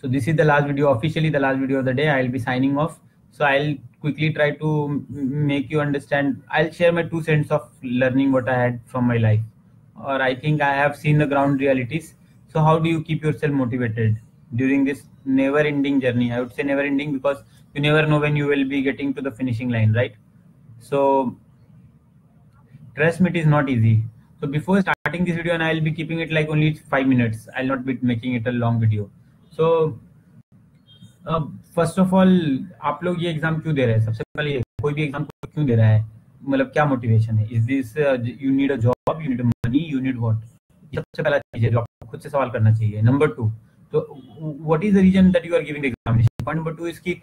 So this is the last video, officially the last video of the day. I'll be signing off. So I'll quickly try to make you understand. I'll share my 2 cents of learning what I had from my life, or I think I have seen the ground realities. So how do you keep yourself motivated during this never-ending journey? I would say never-ending because you never know when you will be getting to the finishing line, right? So trust me, it is not easy. So before starting this video, and I'll be keeping it like only 5 minutes. I'll not be making it a long video. So first of all आप लोग ये exam क्यों दे रहे हैं? सबसे पहले कोई भी एग्जाम क्यों दे रहा है, मतलब क्या मोटिवेशन है? Is this you need a job, you need money, you need what? सबसे पहला चीज है जो आपको खुद से सवाल करना चाहिए. नंबर 2, तो what is the reason that you are giving the examination? Point number 2 is की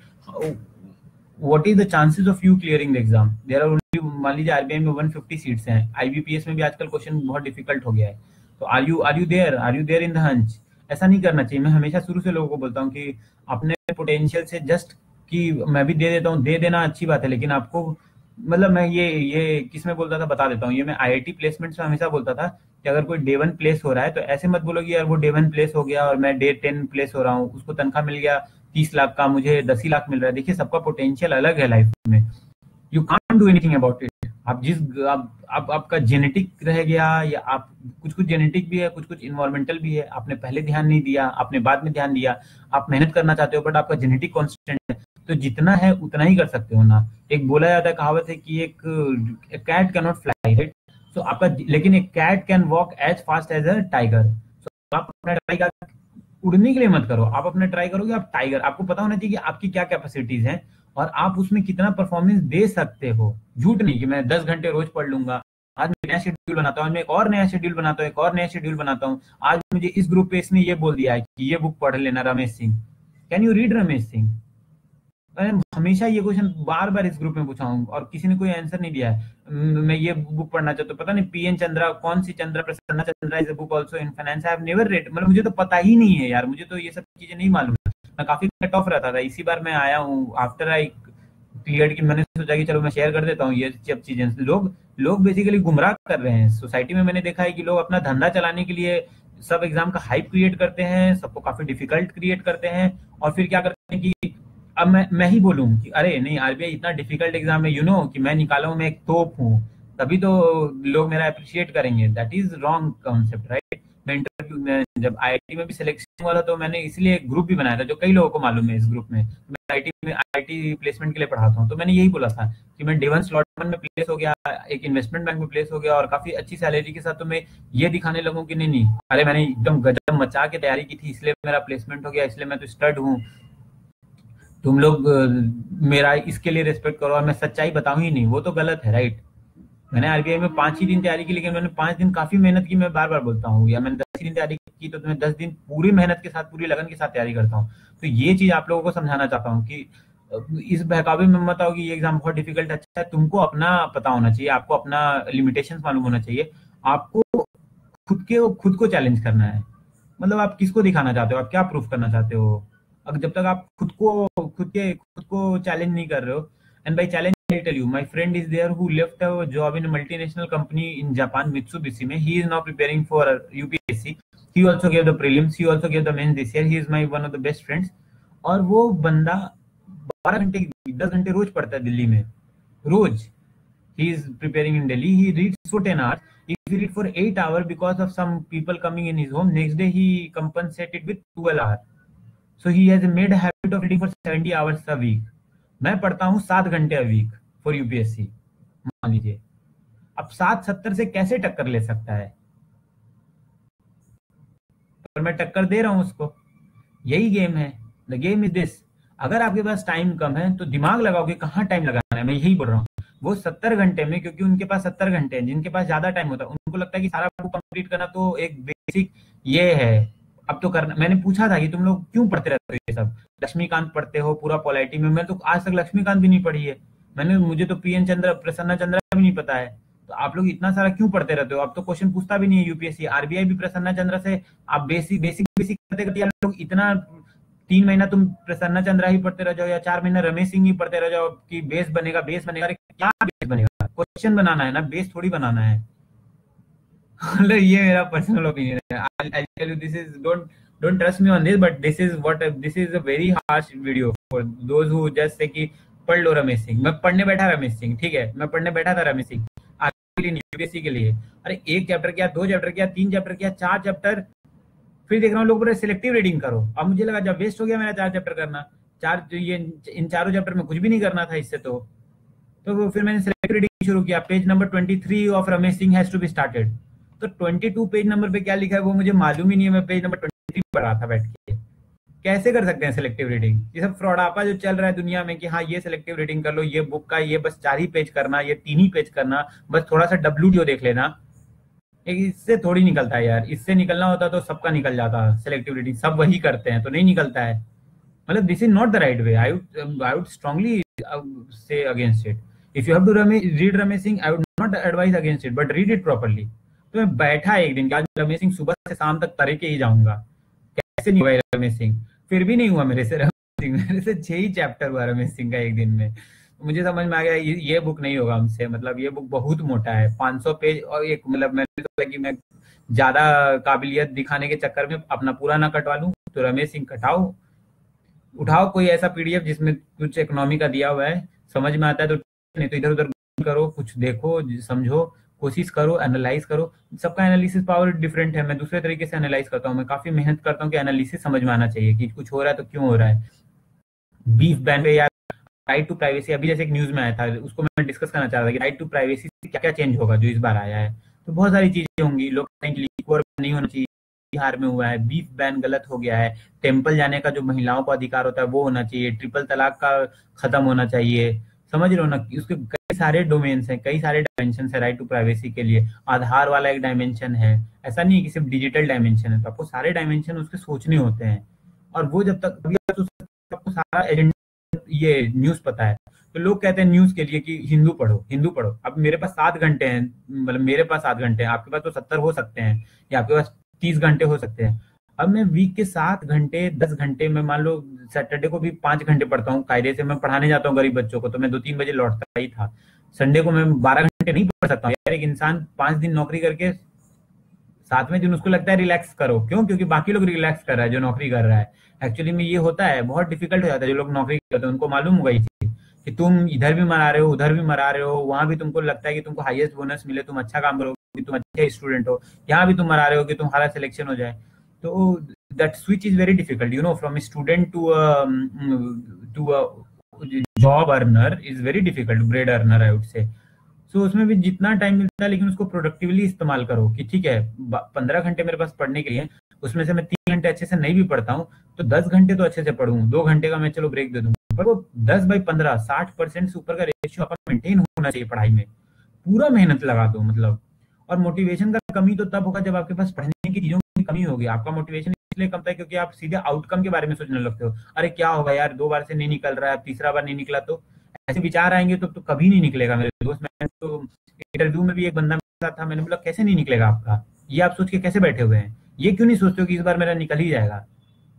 what is the chances of you clearing the exam? There are only, मान लीजिए आरबीआई में 150 सीट्स हैं, आईबीपीएस में भी आजकल क्वेश्चन बहुत डिफिकल्ट हो गया है. तो are you there in the hunch? ऐसा नहीं करना चाहिए. मैं हमेशा शुरू से लोगों को बोलता हूँ कि अपने पोटेंशियल से जस्ट कि मैं भी दे देता हूँ, दे देना अच्छी बात है, लेकिन आपको मतलब मैं ये किस में बोलता था बता देता हूँ. ये मैं आईआईटी प्लेसमेंट्स में हमेशा बोलता था कि अगर कोई डे 1 प्लेस हो रहा है तो ऐसे मत बोलो कि यार वो डे 1 प्लेस हो गया और मैं डे 10 प्लेस हो रहा हूँ, उसको तनख्वाह मिल गया 30 लाख का, मुझे 10 ही लाख मिल रहा है. देखिए सबका पोटेंशियल अलग है लाइफ में. You can't do anything about it. आप जिस आप आपका जेनेटिक रह गया, या आप कुछ जेनेटिक भी है, कुछ इन्वायरमेंटल भी है. आपने पहले ध्यान नहीं दिया, आपने बाद में ध्यान दिया. आप मेहनत करना चाहते हो बट आपका जेनेटिक कांस्टेंट है, तो जितना है उतना ही कर सकते हो ना. एक बोला जाता है, कहावत है कि एक cat can not fly, right? So आपका, लेकिन एक cat can walk as fast as a tiger. So आप अपना ट्राई उड़ने के लिए मत करो, आप अपना ट्राई करोगे आप टाइगर. आपको पता होना चाहिए कि आपकी क्या कैपेसिटीज हैं और आप उसमें कितना परफॉर्मेंस दे सकते हो. झूठ नहीं कि मैं 10 घंटे रोज पढ़ लूंगा, आज मैं नया शेड्यूल बनाता हूँ, आज मैं एक और नया शेड्यूल बनाता हूँ, एक और नया शेड्यूल बनाता हूँ. आज मुझे इस ग्रुप पे इसने ये बोल दिया है कि ये बुक पढ़ लेना, Ramesh Singh. Can you read Ramesh Singh? मैंने हमेशा ये क्वेश्चन बार बार इस ग्रुप में पूछा हूँ और किसी ने कोई आंसर नहीं दिया है. मैं ये बुक पढ़ना चाहता हूँ, पता नहीं पीएन चंद्रा, कौन सी Chandra, Prasanna Chandra is a book also in finance. I have never read. मतलब मुझे तो पता ही नहीं है यार, मुझे तो ये सब चीजें नहीं मालूम है. मैं काफी कट ऑफ रहता था, इसी बार मैं आया हूँ आफ्टर आई क्लियर की. मैंने सोचा कि चलो मैं शेयर कर देता हूँ ये सब चीजें. लोग बेसिकली गुमराह कर रहे हैं सोसाइटी में. मैंने देखा है कि लोग अपना धंधा चलाने के लिए सब एग्जाम का हाइप क्रिएट करते हैं, सबको काफी डिफिकल्ट क्रिएट करते हैं, और फिर क्या करते हैं कि अब मैं ही बोलूं कि अरे नहीं आरबीआई इतना डिफिकल्ट एग्जाम है, यू नो कि मैं निकाला हूं, मैं एक तोप हूं, तभी तो लोग मेरा अप्रिशिएट करेंगे. That is wrong concept, right? मैं इंटरव्यू में जब आईआईटी में भी सिलेक्शन हुआ था तो मैंने इसलिए एक ग्रुप भी बनाया था, जो कई लोगों को मालूम है. इस ग्रुप में मैं आईटी प्लेसमेंट के लिए पढ़ाता हूँ, तो मैंने यही बोला था कि मैं डे 1 स्लॉट 1 में प्लेस हो गया, एक इन्वेस्टमेंट बैंक में प्लेस हो गया और काफी अच्छी सैलरी के साथ. तो मैं ये दिखाने लगूं कि नहीं अरे मैंने एकदम गजब मचा के तैयारी की थी, इसलिए मेरा प्लेसमेंट हो गया, इसलिए मैं तो स्टड हूँ. तुम लोग मेरा इसके लिए रिस्पेक्ट करो और मैं सच्चाई बताऊं ही नहीं, वो तो गलत है, राइट? मैंने आरबीआई में 5 ही दिन तैयारी की, लेकिन मैंने 5 दिन काफी मेहनत की. मैं बार बार बोलता हूँ, या मैंने 10 दिन तैयारी की तो मैं 10 दिन पूरी मेहनत के साथ, पूरी लगन के साथ तैयारी करता हूँ. तो ये चीज आप लोगों को समझाना चाहता हूँ कि इस बहकावे में मत आओ कि ये एग्जाम बहुत डिफिकल्ट. अच्छा है, तुमको अपना पता होना चाहिए, आपको अपना लिमिटेशंस मालूम होना चाहिए. आपको खुद को चैलेंज करना है. मतलब आप किसको दिखाना चाहते हो, आप क्या प्रूफ करना चाहते हो? अगर जब तक आप खुद को चैलेंज नहीं कर रहे हो. And by challenge I tell you, my friend is there who left a job in a multinational company in Japan, Mitsubishi में. He is now preparing for UPSC. He also gave the prelims. He also gave the mains this year. He is my one of the best friends. और वो बंदा 12 घंटे 10 घंटे रोज पढ़ता है दिल्ली में, रोज. He is preparing in Delhi. He reads for 10 hours. If he read for 8 hours because of some people coming in his home, next day he compensated with 12 hours. So he has made a habit of reading for 70 hours a week. मैं पढ़ता हूँ 7 घंटे a week for UPSC, मान लीजिए. अब 7-70 से कैसे टक्कर ले सकता है? पर मैं टक्कर दे रहा हूं उसको. यही गेम है. The game is this. अगर आपके पास टाइम कम है तो दिमाग लगाओगे कहाँ टाइम लगाना है. मैं यही बोल रहा हूँ. वो 70 घंटे में, क्योंकि उनके पास 70 घंटे हैं, जिनके पास ज्यादा टाइम होता है उनको लगता है कि सारा बुक कंप्लीट करना तो एक बेसिक ये है, अब तो करना. मैंने पूछा था कि तुम लोग क्यों पढ़ते रहते हो ये सब? लक्ष्मीकांत पढ़ते हो पूरा पॉलिटी में. मैं तो आज तक लक्ष्मीकांत भी नहीं पढ़ी है. मुझे तो पीएन चंद्र, प्रसन्ना चंद्रा भी नहीं पता है. तो आप लोग इतना सारा क्यों पढ़ते रहते हो? अब तो क्वेश्चन पूछता भी नहीं है यूपीएससी. आरबीआई भी प्रसन्ना चंद्रा से आप बेसिक करते करते लोग इतना 3 महीना तुम प्रसन्ना चंद्रा ही पढ़ते रह जाओ, या 4 महीना रमेश सिंह ही पढ़ते रह जाओ कि बेस बनेगा. अरे क्या बेस बनेगा? क्वेश्चन बनाना है ना, बेस थोड़ी बनाना है. ये मेरा पर्सनल ओपिनियन है. I'll tell you, this is, don't Don't trust me on this, but this is a very harsh video for those who just say कि पढ़ लो रमेश सिंह। मैं पढ़ने बैठा रमेश सिंह, ठीक है, मैं पढ़ने बैठा था रमेश सिंह आगे के लिए, यूपीएससी के लिए। अरे एक चैप्टर किया, 2 चैप्टर किया, 3 चैप्टर किया, 4 चैप्टर, फिर देख रहा हूँ लोग बोल रहे सिलेक्टिव रीडिंग करो। अब मुझे लगा जब वेस्ट हो गया मेरा 4 चैप्टर करना, ये इन चारों चैप्टर में कुछ भी नहीं करना था इससे। तो फिर मैंने सिलेक्टिव रीडिंग शुरू किया। Page number 23 of Ramesh Singh has to be started. तो 22 पेज नंबर पे क्या लिखा है वो मुझे मालूम ही नहीं है, मैं पेज नंबर 23 पढ़ रहा था बैठ के। कैसे कर सकते हैं सिलेक्टिव रीडिंग? ये सब फ्रॉडापा जो चल रहा है दुनिया में कि हाँ ये सिलेक्टिव रीडिंग कर लो, ये बुक का ये बस 4 ही पेज करना, ये 3 ही पेज करना, बस थोड़ा सा WTO देख लेना, इससे थोड़ी निकलता है यार। इससे निकलना होता तो सबका निकल जाता। सिलेक्टिव रीडिंग सब वही करते हैं तो नहीं निकलता है। मतलब this is not the right way. I would strongly say against it. If you have to read Ramesh Singh, I would not advise against it, but read it properly. तो मैं बैठा एक दिन, आज रमेश सिंह सुबह से शाम तक तरे के ही जाऊंगा, कैसे नहीं हुआ रमेश सिंह? फिर भी नहीं हुआ मेरे से रमेश सिंह। मेरे से 6 ही चैप्टर हुआ रमेश सिंह का एक दिन में। मुझे समझ में आ गया ये बुक नहीं होगा हमसे, मतलब ये बुक बहुत मोटा है, 500 पेज। और एक मतलब मैंने सोचा कि मैं ज्यादा काबिलियत दिखाने के चक्कर में अपना पूरा ना कटवा लूं, तो रमेश सिंह कटाओ, उठाओ कोई ऐसा PDF जिसमें कुछ इकोनॉमी का दिया हुआ है, समझ में आता है तो, नहीं तो इधर उधर करो, कुछ देखो, समझो, कोशिश करो, एनालाइज करो। सबका एनालिसिस पावर डिफरेंट है। मैं दूसरे तरीके से एनालाइज करता हूँ, मैं काफी मेहनत करता हूँ कि एनालिसिस समझ में आना चाहिए कि कुछ हो रहा है तो क्यों हो रहा है। बीफ बैन पे या राइट टू प्राइवेसी, अभी जैसे एक न्यूज में आया था, उसको मैं डिस्कस करना चाह रहा था कि राइट टू प्राइवेसी से क्या क्या चेंज होगा जो इस बार आया है। तो बहुत सारी चीजें होंगी। लोग नहीं होना चाहिए, बिहार में हुआ है। बीफ बैन गलत हो गया है। टेम्पल जाने का जो महिलाओं को अधिकार होता है वो होना चाहिए। ट्रिपल तलाक का खत्म होना चाहिए। समझ रहे हो ना? उसके कई सारे डोमेन्स हैं, कई सारे डायमेंशन है राइट टू प्राइवेसी के लिए। आधार वाला एक डायमेंशन है, ऐसा नहीं है कि सिर्फ डिजिटल डायमेंशन है। तो आपको सारे डायमेंशन उसके सोचने होते हैं, और वो जब तक आपको सारा एजेंडा ये न्यूज पता है। तो लोग कहते हैं न्यूज के लिए कि हिंदू पढ़ो, हिंदू पढ़ो। अब मेरे पास 7 घंटे हैं, मतलब मेरे पास 7 घंटे हैं, आपके पास तो 70 हो सकते हैं, या आपके पास 30 घंटे हो सकते हैं। अब मैं वीक के 7 घंटे 10 घंटे में, मान लो सैटरडे को भी 5 घंटे पढ़ता हूँ, कायदे से मैं पढ़ाने जाता हूँ गरीब बच्चों को, तो मैं 2-3 बजे लौटता ही था। संडे को मैं 12 घंटे नहीं पढ़ सकता हूँ यार। एक इंसान 5 दिन नौकरी करके 7वें दिन उसको लगता है रिलैक्स करो, क्यों? क्योंकि बाकी लोग रिलैक्स कर रहा है जो नौकरी कर रहा है। एक्चुअली में ये होता है, बहुत डिफिकल्ट हो जाता है। जो लोग नौकरी करते हैं उनको मालूम होगा ये चीज कि तुम इधर भी मरा रहे हो, उधर भी मरा रहे हो, वहां भी तुमको लगता है कि तुमको हाईएस्ट बोनस मिले, तुम अच्छा काम करोगे, तुम अच्छे स्टूडेंट हो, यहाँ भी तुम मरा रहे हो कि तुम्हारा सिलेक्शन हो जाए। तो that switch is very difficult, you know, from student to job earner is very difficult, bread earner I would say. So उसमें भी जितना टाइम मिलता है, लेकिन उसको प्रोडक्टिवली इस्तेमाल करो कि ठीक है 15 घंटे मेरे पास पढ़ने के लिए, उसमें से मैं 3 घंटे अच्छे से नहीं भी पढ़ता हूँ तो 10 घंटे तो अच्छे से पढ़ूँ, 2 घंटे का मैं चलो ब्रेक दे दूँ, पर वो 10/15 60% से ऊपर का रेशियो आपका मेंटेन होना चाहिए पढ़ाई में। पूरा मेहनत लगा दो मतलब। और मोटिवेशन का कमी तो तब होगा जब आपके पास पढ़ने की चीजों की कमी होगी। आपका मोटिवेशन इसलिए कमता है क्योंकि आप सीधे आउटकम के बारे में सोचने लगते हो। अरे क्या होगा यार, 2 बार से नहीं निकल रहा है, तीसरा बार नहीं निकला, तो ऐसे विचार आएंगे तो कभी नहीं निकलेगा मेरे दोस्त। मैं तो इंटरव्यू में भी एक बंदा मेरे साथ था, मैंने बोला कैसे नहीं निकलेगा आपका, ये आप सोच के कैसे बैठे हुए हैं, ये क्यों नहीं सोचते हो कि इस बार मेरा निकल ही जाएगा?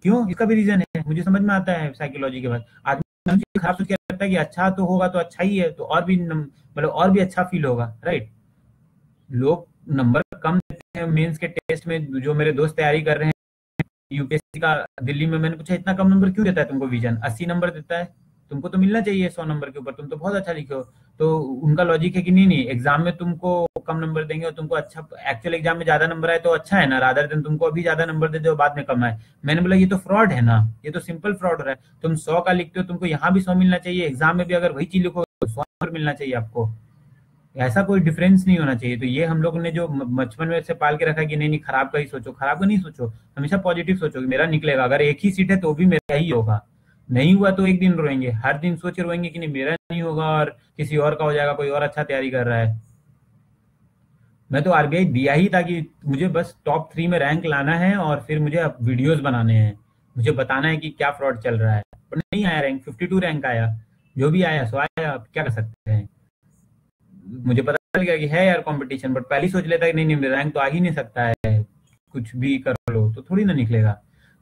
क्यों? इसका भी रीजन है, मुझे समझ में आता है साइकोलॉजी के बाद। आदमी खराब सोच के लगता है कि अच्छा तो होगा तो अच्छा ही है, तो और भी मतलब और भी अच्छा फील होगा, राइट? लोग नंबर कम देते हैं मेंस के टेस्ट में। जो मेरे दोस्त तैयारी कर रहे हैं यूपीएससी का दिल्ली में, मैंने पूछा इतना कम नंबर क्यों देता है तुमको विजन? 80 नंबर देता है, तुमको तो मिलना चाहिए 100 नंबर के ऊपर, तुम तो बहुत अच्छा लिखे हो। तो उनका लॉजिक है कि नहीं नहीं, एग्जाम में तुमको कम नंबर देंगे और तुमको अच्छा, एक्चुअल एग्जाम में ज्यादा नंबर आए तो अच्छा है ना, रादर देन तुमको अभी ज्यादा नंबर दे दो बाद में कम आए। मैंने बोला ये तो फ्रॉड है ना, ये तो सिंपल फ्रॉड हो रहा है। तुम 100 का लिखते हो, तुमको यहाँ भी 100 मिलना चाहिए, एग्जाम में भी अगर वही चीज लिखो तो 100 नंबर मिलना चाहिए आपको। ऐसा कोई डिफरेंस नहीं होना चाहिए। तो ये हम लोग ने जो बचपन में से पाल के रखा है कि नहीं नहीं खराब का ही सोचो, खराब का नहीं सोचो, हमेशा पॉजिटिव सोचो कि मेरा निकलेगा। अगर एक ही सीट है तो भी मेरा ही होगा, नहीं हुआ तो एक दिन रोएंगे, हर दिन सोच रोएंगे कि नहीं मेरा नहीं होगा और किसी और का हो जाएगा, कोई और अच्छा तैयारी कर रहा है। मैं तो आरबीआई दिया ही था कि मुझे बस टॉप 3 में रैंक लाना है और फिर मुझे अब वीडियोस बनाने हैं, मुझे बताना है कि क्या फ्रॉड चल रहा है। पर नहीं आया रैंक, 52 रैंक आया। जो भी आया सो आया, अब क्या कर सकते हैं। मुझे पता चल गया कि है यार कंपटीशन, बट पहले सोच लेता कि नहीं नहीं रैंक तो आ ही नहीं सकता है, कुछ भी कर लो तो थोड़ी ना निकलेगा।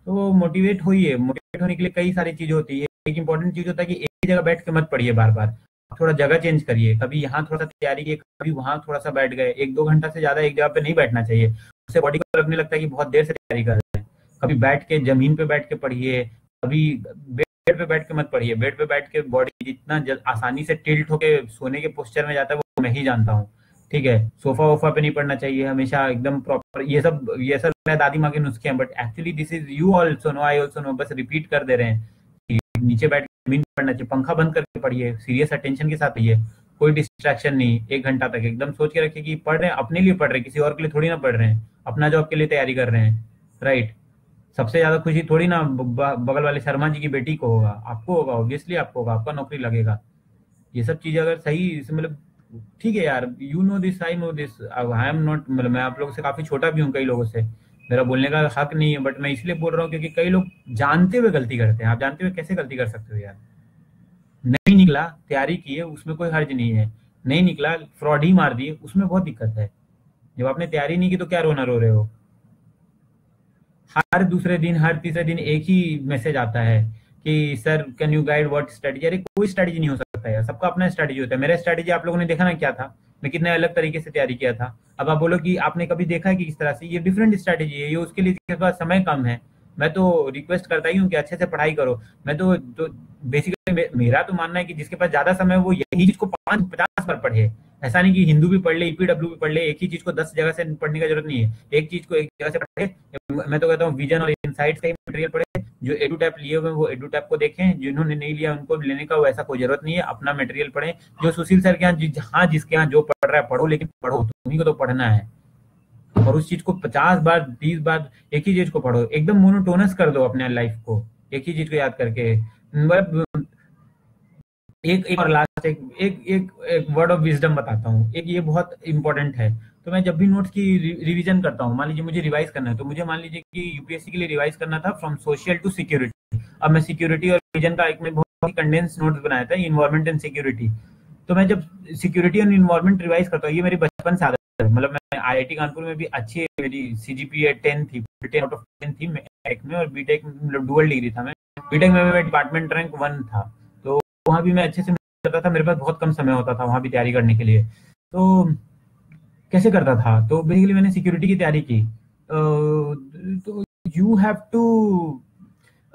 तो मोटिवेट होइए, मोटिवेट होने के लिए कई सारी चीजें होती है। एक इंपॉर्टेंट चीज होता है कि एक ही जगह बैठ के मत पढ़िए बार बार, थोड़ा जगह चेंज करिए। कभी यहाँ थोड़ा सा तैयारी किए, कभी वहां थोड़ा सा बैठ गए। 1-2 घंटा से ज्यादा एक जगह पे नहीं बैठना चाहिए, उससे बॉडी को लगने लगता है कि बहुत देर से तैयारी कर रहे हैं। कभी बैठ के जमीन पे बैठ के पढ़िए, कभी बेड पे बैठ के मत पढ़िए। बेड पे बैठ के बॉडी जितना आसानी से टिल्ट होके सोने के पोस्चर में जाता है वो मैं ही जानता हूँ। ठीक है, सोफा वोफा पे नहीं पढ़ना चाहिए, हमेशा एकदम प्रॉपर। ये सब मेरा दादी माँ के नुस्खे हैं, but actually this is you also know, I also know, बस रिपीट कर दे रहे हैं कि नीचे बैठ के जमीन पे पढ़ना चाहिए, पंखा बंद करके पढ़िए, सीरियस अटेंशन के साथ पढ़िए, कोई डिस्ट्रैक्शन नहीं, 1 घंटा तक एकदम सोच के रखिए कि पढ़ रहे हैं, अपने लिए पढ़ रहे हैं, किसी और के लिए थोड़ी ना पढ़ रहे हैं, अपना जॉब के लिए तैयारी कर रहे हैं, राइट। सबसे ज्यादा खुशी थोड़ी ना बगल वाले शर्मा जी की बेटी को होगा, आपको होगा, ऑब्वियसली आपको होगा, आपका नौकरी लगेगा। ये सब चीजें अगर सही मतलब ठीक है यार, you know this, I know this, I am not, मतलब मैं आप लोगों से काफी छोटा भी हूँ, कई लोगों से मेरा बोलने का हक नहीं है, बट मैं इसलिए बोल रहा हूँ क्योंकि कई लोग जानते हुए गलती करते हैं। आप जानते हुए कैसे गलती कर सकते हो यार? नहीं निकला, तैयारी की है, उसमें कोई हर्ज नहीं है, नहीं निकला, फ्रॉड ही मार दिए, उसमें बहुत दिक्कत है। जब आपने तैयारी नहीं की तो क्या रोना रो रहे हो? हर दूसरे दिन, हर तीसरे दिन एक ही मैसेज आता है कि sir can you guide what strategy. अरे कोई स्ट्रेटजी नहीं हो सकता यार, सबका अपना स्ट्रेटजी होता है। मेरा स्ट्रेटजी आप लोगों ने देखा ना क्या था, मैं कितने अलग तरीके से तैयारी किया था। अब आप बोलो कि आपने कभी देखा है कि किस तरह से, ये डिफरेंट स्ट्रेटजी है, ये उसके लिए जिसके पास समय कम है। मैं तो रिक्वेस्ट करता ही हूँ कि अच्छे से पढ़ाई करो। मैं तो बेसिकली मेरा तो मानना है कि जिसके पास ज्यादा समय है वो यही चीज को 50 बार पढ़े। ऐसा नहीं कि हिंदू भी पढ़ ले, ईपीडब्ल्यू भी पढ़ ले, एक ही चीज को 10 जगह से पढ़ने की जरूरत नहीं है, एक चीज को एक जगह से पढ़े। मैं तो कहता हूँ विजन और इनसाइट्स का ही मटेरियल पढ़े। जो एडू टैप लिए हुए वो एडू टैप को देखें, जिन्होंने नहीं लिया उनको लेने का वैसा कोई जरूरत नहीं है, अपना मटेरियल पढ़ें। जो सुशील सर के यहाँ जहाँ जिसके यहाँ जो पढ़ रहा है पढ़ो, लेकिन पढ़ो, तुम्ही को तो पढ़ना है। और उस चीज को 50 बार 20 बार एक ही चीज को पढ़ो, एकदम मोनोटोनस कर दो अपने लाइफ को, एक ही चीज को याद करके। मतलब एक और लास्ट एक वर्ड ऑफ विजडम बताता हूँ, एक ये बहुत इंपॉर्टेंट है। तो मैं जब भी नोट्स की रिवीजन करता हूँ, मान लीजिए मुझे रिवाइज करना है, तो मुझे मान लीजिए कि यूपीएससी के लिए रिवाइज करना था फ्रॉम सोशल टू सिक्योरिटी। अब मैं सिक्योरिटी और विजन का एक में बहुत ही कंडेंस नोट्स बनाया था, इन्वायरमेंट एंड सिक्योरिटी। तो मैं जब सिक्योरिटी एंड इन्वायरमेंट रिवाइज करता हूँ, ये मेरी बचपन से आदत है। मतलब मैं आईआईटी कानपुर में भी अच्छी, मेरी सीजीपीए 10 थी, 10/10 थी एक में, और बीटेक मतलब डुअल डिग्री था। मैं बीटेक में मैं डिपार्टमेंट रैंक 1 था, तो वहाँ भी मैं अच्छे से करता था। मेरे पास बहुत कम समय होता था वहाँ भी तैयारी करने के लिए। तो कैसे करता था, तो बेसिकली मैंने सिक्योरिटी की तैयारी की। तो यू हैव टू,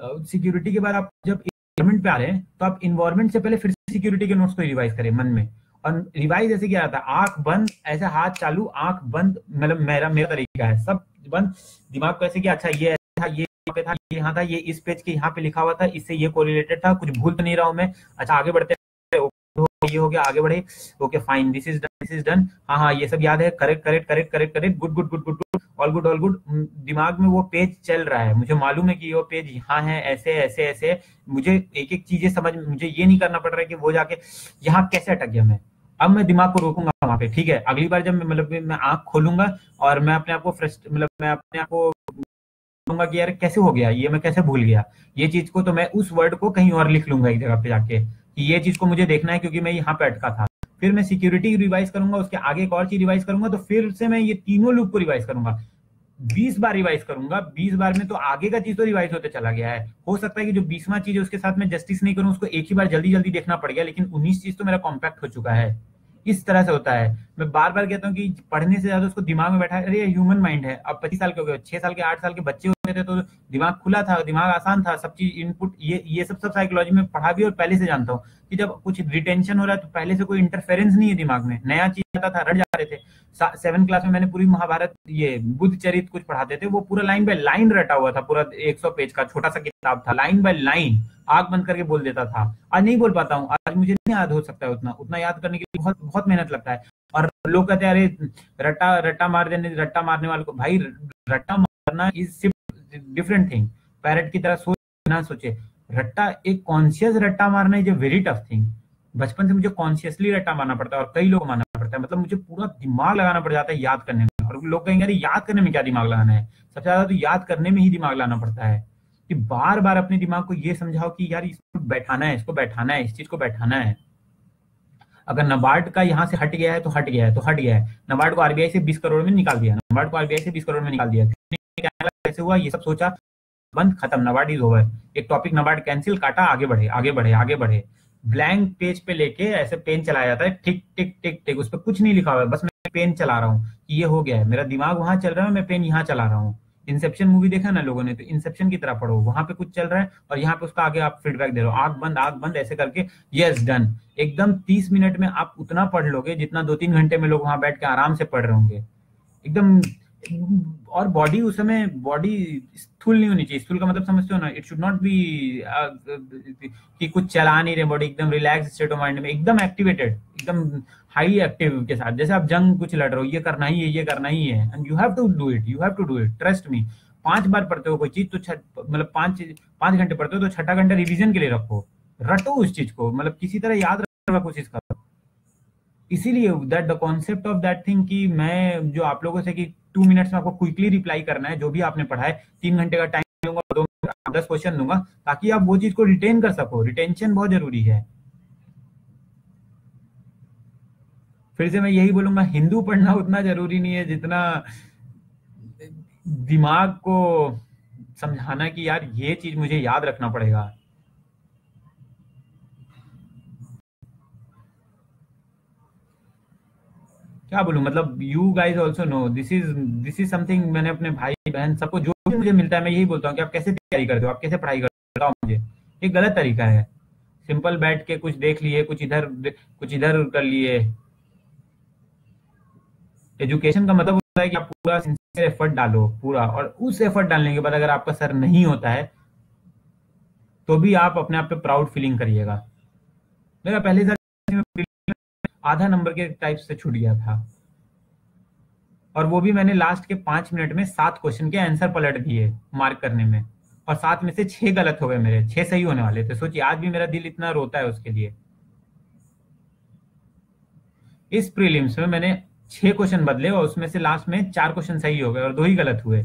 सिक्योरिटी के बाद आप जब इन्वायरमेंट पे आ रहे हैं तो आप इन्वायरमेंट से पहले फिर सिक्योरिटी के नोट्स को रिवाइज करें मन में। और रिवाइज ऐसे क्या आता है, आंख बंद, ऐसे हाथ चालू, आंख बंद, मतलब मेरा मेरा तरीका है, सब बंद, दिमाग को ऐसे कि अच्छा ये था, ये पे था, ये यहाँ था, ये इस पेज के यहाँ पे लिखा हुआ था, इससे ये कोरिलेटेड था, कुछ भूल तो नहीं रहा हूँ मैं। अच्छा आगे बढ़ते, ये हो गया, आगे बढ़े, okay fine, this is done, this is done, हाँ हाँ ये सब याद है, correct correct correct correct correct, good good good good good, all good all good. दिमाग में वो पेज चल रहा है, मुझे मालूम है कि वो पेज यहाँ है, ऐसे ऐसे ऐसे। मुझे एक एक चीजें समझ, मुझे ये नहीं करना पड़ रहा है कि वो जाके यहाँ कैसे अटक गया मैं। अब मैं दिमाग को रोकूंगा वहां पे, ठीक है। अगली बार जब मैं आंख खोलूंगा और मैं अपने आप को मतलब मैं अपने आप को लूंगा कि यार कैसे हो गया ये, मैं कैसे भूल गया ये चीज को, तो मैं उस वर्ड को कहीं और लिख लूंगा एक जगह पे जाके कि ये चीज को मुझे देखना है क्योंकि मैं यहाँ पे अटका था। फिर मैं सिक्योरिटी रिवाइज करूंगा, उसके आगे एक और चीज रिवाइज करूंगा, तो फिर से मैं ये तीनों लूप को रिवाइज करूंगा। 20 बार रिवाइज करूंगा, 20 बार में तो आगे का चीज तो रिवाइज होते चला गया है। हो सकता है कि जो 20वां चीज है उसके साथ मैं जस्टिस नहीं करूं, उसको एक ही बार जल्दी जल्दी देखना पड़ गया, लेकिन 19 चीज तो मेरा कॉम्पैक्ट हो चुका है। इस तरह से होता है। मैं बार बार कहता हूँ कि पढ़ने से ज्यादा उसको दिमाग में बैठा है। अरे ह्यूमन माइंड है, अब 25 साल के हो गए, 6 साल के 8 साल के बच्चे होते थे तो दिमाग खुला था, दिमाग आसान था, सब चीज इनपुट, ये सब साइकोलॉजी में पढ़ा भी और पहले से जानता हूँ कि जब कुछ रिटेंशन हो रहा है तो पहले से कोई इंटरफेरेंस नहीं है दिमाग में, नया चीज आता था, रट जा रहे थे। 7th क्लास में मैंने पूरी महाभारत, ये बुद्ध चरित कुछ पढ़ाते थे, वो पूरा लाइन बाय लाइन रटा हुआ था, पूरा 100 पेज का छोटा सा किताब था, लाइन बाय लाइन आग बंद करके बोल देता था। आज नहीं बोल पाता हूँ, आज मुझे नहीं याद हो सकता है उतना उतना याद करने के लिए बहुत बहुत मेहनत लगता है। और लोग कहते हैं अरे रट्टा रट्टा मार देने, रट्टा मारने वाले को, भाई रट्टा मारना इज सिर्फ डिफरेंट थिंग। पैरेट की तरह सोच ना सोचे, रट्टा एक कॉन्शियस रट्टा मारना is a very tough thing. बचपन से मुझे कॉन्शियसली रट्टा मारना पड़ता है और कई लोग मारना पड़ता है, मतलब मुझे पूरा दिमाग लगाना पड़ जाता है याद करने में। और लोग कहेंगे अरे याद करने में क्या दिमाग लगाना है, सबसे ज्यादा तो याद करने में ही दिमाग लाना पड़ता है कि बार बार अपने दिमाग को ये समझाओ कि यार इसको बैठाना है, इसको बैठाना है, इस चीज को बैठाना है। अगर नबार्ड का यहाँ से हट गया है तो हट गया है तो हट गया है। नबार्ड को आरबीआई से 20 करोड़ में निकाल दिया, नबार्ड को आरबीआई से 20 करोड़ में निकाल दिया, कैसे हुआ ये सब सोचा, बंद, खत्म, नबार्ड इज ओवर। एक टॉपिक नबार्ड कैंसिल, काटा, आगे बढ़े आगे बढ़े आगे बढ़े। ब्लैंक पेज पे लेके ऐसे पेन चलाया जाता है, टिक टिक टिक टिक, उस पर कुछ नहीं लिखा हुआ है, बस मैं पेन चला रहा हूँ कि ये हो गया है, मेरा दिमाग वहां चल रहा है, मैं पेन यहाँ चला रहा हूँ। इंसेप्शन मूवी देखा ना लोगों ने, तो इंसेप्शन की तरह पढ़ो, वहां पे कुछ चल रहा है और यहाँ पे उसका आगे आप फीडबैक दे रहे हो, आंख बंद ऐसे करके, यस डन। एकदम 30 मिनट में आप उतना पढ़ लोगे जितना 2-3 घंटे में लोग वहां बैठ के आराम से पढ़ रहे होंगे एकदम। और बॉडी उस समय, बॉडी स्थूल नहीं होनी चाहिए। स्थूल का मतलब समझते हो ना, इट शुड नॉट बी कि कुछ चला नहीं रहे, बॉडी एकदम रिलैक्स स्टेट ऑफ माइंड में, एकदम एक्टिवेटेड, एकदम हाई एक्टिव के साथ, जैसे आप जंग कुछ लड़ रहे हो, ये करना ही है, ये करना ही है, and you have to do it, you have to do it, trust me. 5 बार पढ़ते हो कोई चीज तो मतलब 5 घंटे पढ़ते हो तो छठा घंटा रिवीजन के लिए रखो, रटो उस चीज को, मतलब किसी तरह याद रखने की कोशिश करो। इसीलिए that the concept of that thing कि मैं जो आप लोगों से कि 2 मिनट्स में आपको क्विकली रिप्लाई करना है जो भी आपने पढ़ा है, 3 घंटे का टाइम दूंगा, 10 क्वेश्चन दूंगा, ताकि आप वो चीज को रिटेन कर सको। रिटेंशन बहुत जरूरी है। फिर से मैं यही बोलूंगा, हिंदू पढ़ना उतना जरूरी नहीं है जितना दिमाग को समझाना कि यार ये चीज मुझे याद रखना पड़ेगा। क्या बोलूं, मतलब you guys also know this is something, मैंने अपने भाई बहन सबको जो भी मुझे मिलता है मैं यही बोलता हूँ कि आप कैसे तैयारी करते हो, आप कैसे पढ़ाई करते हो, मुझे ये गलत तरीका है। सिंपल बैठ के कुछ देख लिए, कुछ इधर कर लिए। एजुकेशन का मतलब होता है कि आप पूरा सिंसियर एफर्ट डालो पूरा, और उस एफर्ट डालने के बाद अगर आपका सर नहीं होता है तो भी आप अपने आप पे प्राउड फीलिंग करिएगा। मेरा पहले सर आधा नंबर के टाइप से छूट गया था, और वो भी मैंने लास्ट के 5 मिनट में 7 क्वेश्चन के आंसर पलट दिए मार्क करने में, और 7 में से 6 गलत हो गए, मेरे 6 सही होने वाले थे। सोचिए आज भी मेरा दिल इतना रोता है उसके लिए। इस प्रीलिम्स में मैंने 6 क्वेश्चन बदले और उसमें से लास्ट में 4 क्वेश्चन सही हो गए और 2 ही गलत हुए,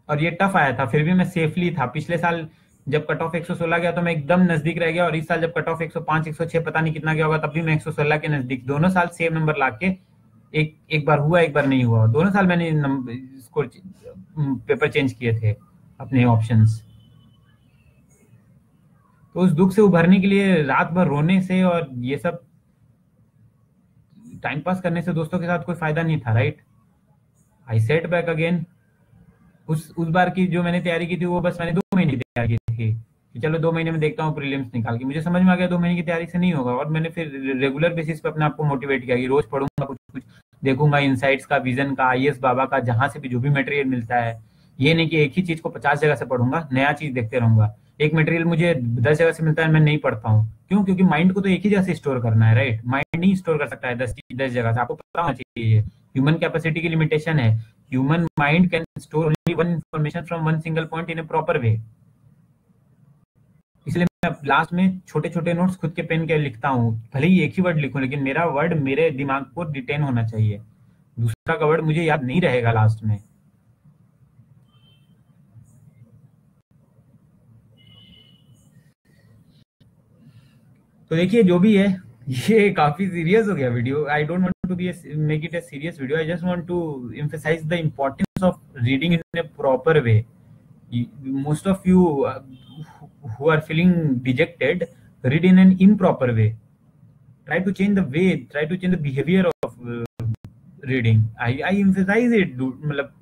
और ये टफ आया था, फिर भी मैं सेफली था। पिछले साल जब कट ऑफ 116 गया तो मैं एकदम नजदीक रह गया, और इस साल जब कट ऑफ 105 106 पता नहीं कितना गया होगा, तब भी मैं 116 के नजदीक। दोनों साल सेम नंबर ला के, एक बार हुआ एक बार नहीं हुआ, दोनों साल मैंने स्कोर पेपर चेंज किए थे अपने ऑप्शंस। तो उस दुख से उभरने के लिए रात भर रोने से और ये सब टाइम पास करने से दोस्तों के साथ कोई फायदा नहीं था, राइट। आई सेट बैक अगेन। उस बार की जो मैंने तैयारी की थी वो बस मैंने 2 महीने की तैयारी की थी कि चलो 2 महीने में देखता हूँ प्रीलिम्स निकाल के। मुझे समझ में आ गया 2 महीने की तैयारी से नहीं होगा, और मैंने फिर रेगुलर बेसिस पे अपने आप को मोटिवेट किया कि रोज पढ़ूंगा, कुछ कुछ देखूंगा, इनसाइट्स का, विजन का, आईएएस बाबा का, जहां से भी जो भी मटेरियल मिलता है। ये नहीं कि एक ही चीज को 50 जगह से पढ़ूंगा, नया चीज देखते रहूंगा। एक मटेरियल मुझे 10 जगह से मिलता है, मैं नहीं पढ़ता हूँ, क्यों? क्योंकि माइंड को तो एक ही जगह से स्टोर करना है, राइट। माइंड नहीं स्टोर कर सकता है 10 जगह से, आपको पता होना चाहिए। ह्यूमन कैपेसिटी की लिमिटेशन है। Human mind can store only one information from one single point in A proper way. इसलिए मैं लास्ट में छोटे छोटे नोट्स खुद के पेन के लिखता हूँ, भले ही एक ही वर्ड लिखूं, लेकिन मेरा वर्ड मेरे दिमाग को डिटेन होना चाहिए, दूसरा का वर्ड मुझे याद नहीं रहेगा लास्ट में। तो देखिए जो भी है, ये काफी सीरियस हो गया video. I don't want to be make it a serious video, I just want to emphasize the importance of reading in a proper way. Most of you who are feeling dejected read in an improper way. Try to change the way, try to change the behavior of reading. I emphasize it, मतलब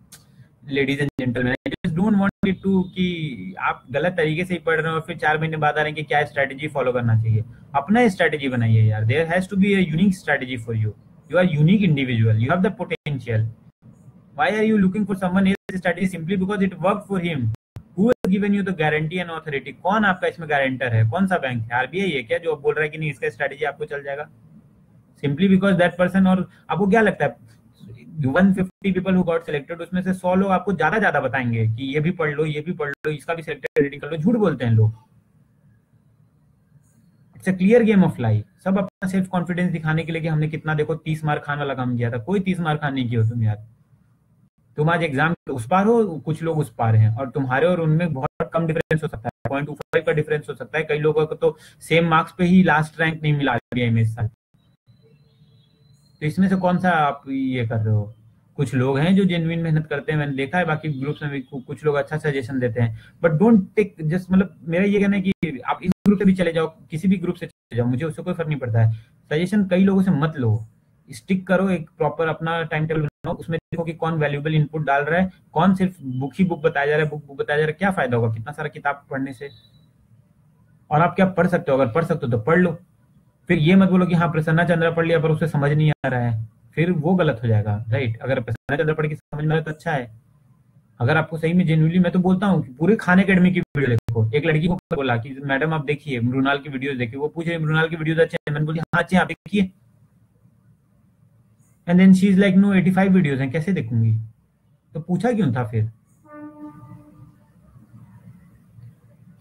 ladies and gentleman, I just don't want it to कि आप गलत तरीके से ही पढ़ रहे हो और फिर 4 महीने बाद आ रहे हैं कि क्या स्ट्रैटेजी फॉलो करना चाहिए। अपना स्ट्रैटेजी बनाइए यार, there has to be a unique strategy for you. You are unique individual, you have the potential. Why are you looking for someone else strategy simply because it work for him? Who has given you the guarantee and authority? कौन आपका इसमें guarantor है? कौन सा bank है? RBI है क्या जो बोल रहा है कि नहीं इसका स्ट्रैटेजी आपको चल जाएगा? सिंपली बिकॉज दैट पर्सन, और आपको क्या लगता है 150 पीपल हु गॉट सिलेक्टेड, उसमें से 100 लोग आपको ज्यादा बताएंगे कि ये भी पढ़ लो, ये भी पढ़ लो, इसका भी सिलेक्टेड रीडिंग कर लो। झूठ बोलते हैं लोग। It's a clear game of life. सब अपना सेल्फ कॉन्फिडेंस दिखाने के लिए कि हमने कितना, देखो 30 मार्क खाने वाला काम किया था। कोई 30 मार्क खान नहीं किया हो तुम यार। तुम आज एग्जाम उस पार हो, कुछ लोग उस पार हैं, और तुम्हारे और उनमें बहुत कम डिफरेंस हो सकता है, 0.25 का डिफरेंस हो सकता है। कई लोगों को तो सेम मार्क्स पे ही लास्ट रैंक नहीं मिला इस साल। तो इसमें से कौन सा आप ये कर रहे हो? कुछ लोग हैं जो जेन्युइन मेहनत करते हैं, मैंने देखा है, बाकी ग्रुप्स में भी कुछ लोग अच्छा सजेशन देते हैं, बट डोंट टेक जस्ट, मतलब मेरा ये कहना है कि आप इस ग्रुप से भी चले जाओ, किसी भी ग्रुप से चले जाओ, मुझे उससे कोई फर्क नहीं पड़ता है। सजेशन कई लोगों से मत लो, स्टिक करो, एक प्रॉपर अपना टाइम टेबल बनाओ, उसमें देखो कि कौन वैल्यूएबल इनपुट डाल रहा है, कौन सिर्फ बुक ही बुक बताया जा रहा है, बुक बताया जा रहा है। क्या फायदा होगा कितना सारा किताब पढ़ने से? और आप क्या पढ़ सकते हो? अगर पढ़ सकते हो तो पढ़ लो। फिर ये मत बोलो कि हाँ प्रसन्ना चंद्रा पढ़ लिया पर उसे समझ नहीं आ रहा है, फिर वो गलत हो जाएगा, राइट? अगर प्रसन्ना चंद्रा पढ़ के समझ में आए तो अच्छा है। अगर आपको सही में जेन्युइनली, मैं तो बोलता हूँ कि पूरे खान एकेडमी की वीडियो देखो। एक लड़की को बोला कि मैडम आप देखिए मृणाल की वीडियोस देखिए, वो पूछ रही मृणाल की वीडियोस अच्छे हैं? मैंने बोली हाँ अच्छे हैं, आप देखिए। And then she is like no 85 videos हैं, कैसे देखूंगी? तो पूछा क्यों था फिर?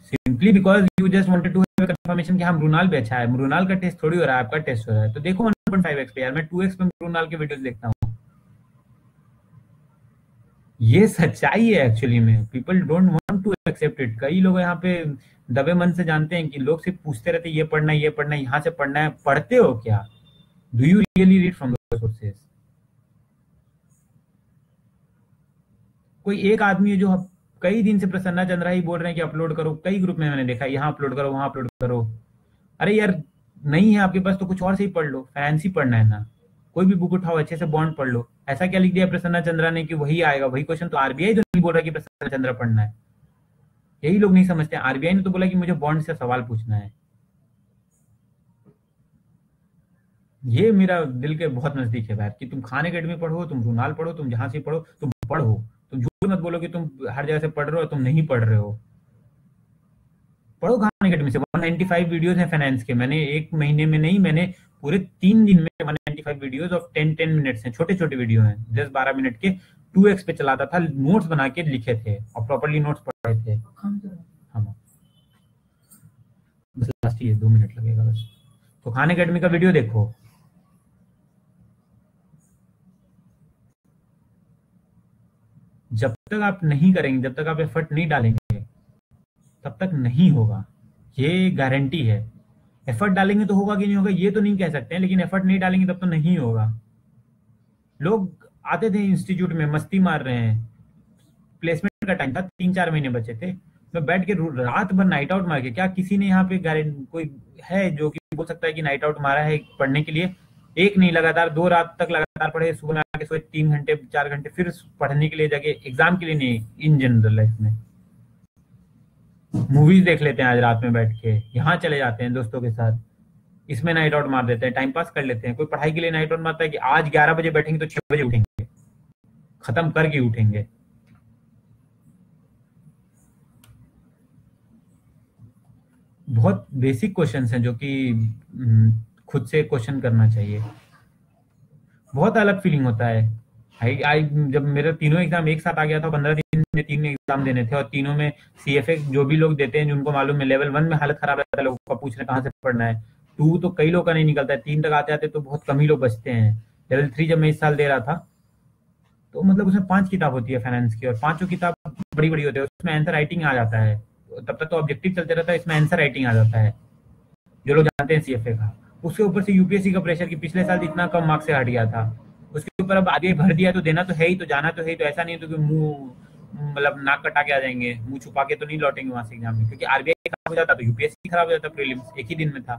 Simply because you just wanted to have confirmation कि हाँ मृणाल भी अच्छा है। मृणाल का टेस्ट थोड़ी हो रहा है, आपका टेस्ट हो रहा है। तो देखो 1.5x पे यार, मैं 2x पे मृणाल के वीडियोस देखता हूँ। ये सच्चाई है एक्चुअली में, people don't want to accept it. कई लोग यहाँ पे दबे मन से जानते हैं कि लोग सिर्फ पूछते रहते ये पढ़ना है, ये पढ़ना है, यहाँ से पढ़ना है। पढ़ते हो क्या? Do you really read from the sources? कोई एक आदमी है जो कई दिन से प्रसन्ना चंद्रा ही बोल रहे हैं कि अपलोड करो, कई ग्रुप में मैंने देखा यहाँ अपलोड करो, वहां अपलोड करो। अरे यार नहीं है आपके पास तो कुछ और से ही पढ़ लो, फाइनेंस ही पढ़ना है ना। कोई भी बुक उठाओ, अच्छे से बॉन्ड पढ़ लो। ऐसा क्या लिख दिया प्रसन्ना चंद्रा ने कि वही आएगा वही क्वेश्चन? तो आरबीआई तो नहीं बोल रहा कि प्रसन्ना चंद्रा पढ़ना है। यही लोग नहीं समझते। आरबीआई ने तो बोला कि मुझे बॉन्ड से सवाल पूछना है। ये मेरा दिल के बहुत नजदीक है बात कि तुम खान एकेडमी पढ़ो, तुम रूनाल पढ़ो, तुम जहां से पढ़ो तुम पढ़ो। तुम झूठ मत बोलो कि तुम हर जगह से पढ़ रहे हो, तुम नहीं पढ़ रहे हो। पढ़ो खान एकेडमी से। 195 वीडियोस हैं फाइनेंस के। मैंने एक महीने में नहीं, मैंने पूरे 3 दिन में 195 वीडियोस ऑफ 10-10 मिनट्स हैं, छोटे छोटे वीडियो हैं 10-12 मिनट के। 2x पे चलाता था, नोट्स बना के लिखे थे और प्रॉपरली नोट्स पढ़े थे। हाँ बस लास्ट ही है, 2 मिनट लगेगा बस। तो खान एकेडमी का वीडियो देखो। जब तक आप नहीं करेंगे, जब तक आप एफर्ट नहीं डालेंगे, तब तक नहीं होगा, ये गारंटी है। एफर्ट डालेंगे तो होगा कि नहीं होगा ये तो नहीं कह सकते हैं, लेकिन एफर्ट नहीं डालेंगे तब तो नहीं होगा। लोग आते थे इंस्टीट्यूट में, मस्ती मार रहे हैं, प्लेसमेंट का टाइम था, 3-4 महीने बचे थे, मैं बैठ के रात भर नाइट आउट मार के, क्या किसी ने यहाँ पे कोई है जो कि बोल सकता है कि नाइट आउट मारा है पढ़ने के लिए? एक नहीं, लगातार 2 रात तक लगातार पढ़े, सुबह में आके सोए 3 घंटे 4 घंटे, फिर पढ़ने के लिए जाके, एग्जाम के लिए नहीं, इन जनरल लाइफ में। मूवीज देख लेते हैं आज रात में बैठ के, यहाँ चले जाते हैं दोस्तों के साथ, इसमें नाइट आउट मार देते हैं, टाइम पास कर लेते हैं। कोई पढ़ाई के लिए नाइट आउट मारता है कि आज 11 बजे बैठेंगे तो 6 बजे उठेंगे, खत्म करके उठेंगे। बहुत बेसिक क्वेश्चंस हैं जो कि खुद से क्वेश्चन करना चाहिए। बहुत अलग फीलिंग होता है। आई आई जब मेरे तीनों एग्जाम एक साथ आ गया था, 15 दिन में 3 एग्जाम देने थे, और तीनों में सीएफए जो भी लोग देते हैं जिनको मालूम है, लेवल 1 में हालत खराब रहता है लोगों का, पूछ रहे कहाँ से पढ़ना है। 2 तो कई लोग का नहीं निकलता है, 3 तक आते आते तो बहुत कम ही लोग बचते हैं। लेवल 3 जब मैं इस साल दे रहा था तो मतलब उसमें 5 किताब होती है फाइनेंस की, और 5 किताब बड़ी बड़ी होती है, उसमें आंसर राइटिंग आ जाता है। तब तक तो ऑब्जेक्टिव चलते रहता है, इसमें आंसर राइटिंग आ जाता है, जो लोग जानते हैं सीएफए का। उसके ऊपर से यूपीएससी का प्रेशर कि पिछले साल इतना कम मार्क्स से हट गया था, उसके ऊपर अब आगे भर दिया तो देना तो है ही, तो जाना तो है ही। तो ऐसा नहीं है तो कि मुंह मतलब नाक कटा के आ जाएंगे, मुंह छुपा के तो नहीं लौटेंगे वहां से एग्जाम में, क्योंकि आरबीआई खराब हो जाता तो यूपीएससी खराब हो जाता, प्रीलिम्स एक ही दिन में था।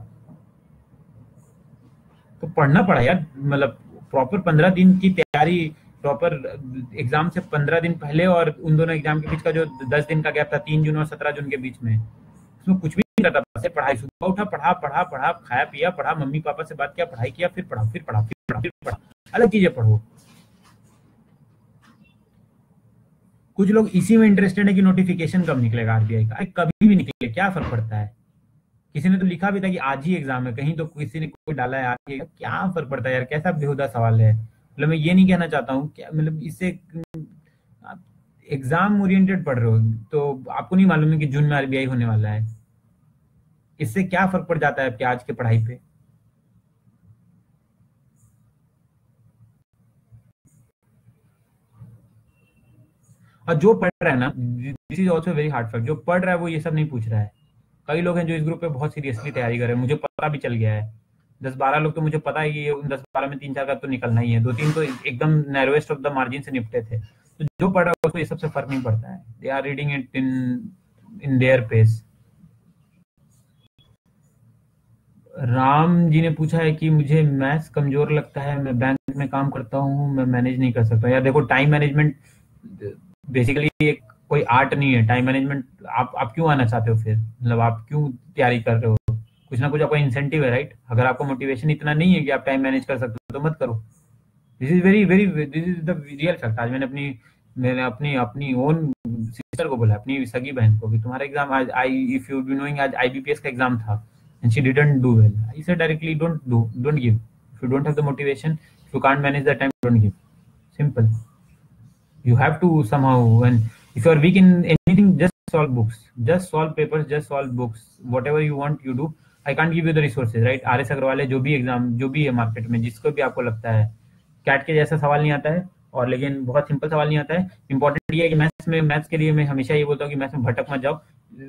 तो पढ़ना पड़ा यार, मतलब प्रॉपर 15 दिन की तैयारी, प्रॉपर एग्जाम से 15 दिन पहले और उन दोनों एग्जाम के बीच का जो 10 दिन का गैप था, 3 जून और 17 जून के बीच में, उसमें कुछ भी नहीं करता था, पढ़ाई। सुबह उठा, पढ़ा पढ़ा पढ़ा, खाया पिया, पढ़ा, मम्मी पापा से बात किया, पढ़ाई किया, फिर पढ़ा, फिर पढ़ा, फिर पढ़ा, फिर पढ़ा, अलग चीजें पढ़ो। कुछ लोग इसी में इंटरेस्टेड है कि नोटिफिकेशन कब निकलेगा आरबीआई का। कभी भी निकले क्या फर्क पड़ता है? किसी ने तो लिखा भी था कि आज ही एग्जाम है, कहीं तो किसी ने कोई डाला है आज ही, क्या फर्क पड़ता है यार? कैसा बेहुदा सवाल है। मतलब मैं ये नहीं कहना चाहता हूँ क्या, मतलब इससे आप एग्जाम ओरिएंटेड पढ़ रहे हो तो आपको नहीं मालूम है कि जून में आरबीआई होने वाला है, इससे क्या फर्क पड़ जाता है आपके आज के पढ़ाई पे? और जो पढ़ रहा है ना, this is also very hard fact, जो पढ़ रहा है वो ये सब नहीं पूछ रहा है। कई लोग हैं जो इस ग्रुप पे बहुत सीरियसली तैयारी कर रहे हैं, मुझे पता भी चल गया है। 10-12 लोग तो मुझे पता है कि ये 10-12 में 3-4 का तो निकलना ही है, 2-3 तो एकदम नैरोएस्ट ऑफ द मार्जिन से निपटे थे। तो जो पढ़ रहा है उसको ये सबसे फर्क नहीं पड़ता है, they are reading it in in their pace. Ram ji ने पूछा है कि मुझे मैथ्स कमजोर लगता है, मैं बैंक में काम करता हूँ, मैं मैनेज नहीं कर सकता। यार देखो, टाइम मैनेजमेंट बेसिकली एक कोई आर्ट नहीं है। टाइम मैनेजमेंट आप क्यों आना चाहते हो फिर? मतलब आप क्यों तैयारी कर रहे हो? कुछ ना कुछ आपका इंसेंटिव है, राइट? अगर आपको मोटिवेशन इतना नहीं है कि आप टाइम मैनेज कर सकते हो तो मत करो। This is very very this is the real fact. आज मैंने अपनी अपनी ओन सिस्टर को बोला, अपनी सगी बहन को, कि तुम्हारा एग्जाम आज, I if you be knowing, आज आईबीपीएस का एग्जाम था and she didn't do well. I said directly, don't give. If you don't have the motivation, if you can't manage the time, don't give. Simple. You have to somehow, and if you are weak in anything, just solve books, just solve papers, just solve books, whatever you want you do. I can't give you the resources, right? RS Agarwal है, जो भी exam जो भी है market में, जिसको भी आपको लगता है कैट के जैसा सवाल नहीं आता है, और लेकिन बहुत सिंपल सवाल नहीं आता है। इंपॉर्टेंट ये है कि मैथ्स के लिए मैं हमेशा ये बोलता हूँ कि मैथ्स में भटक मत जाओ।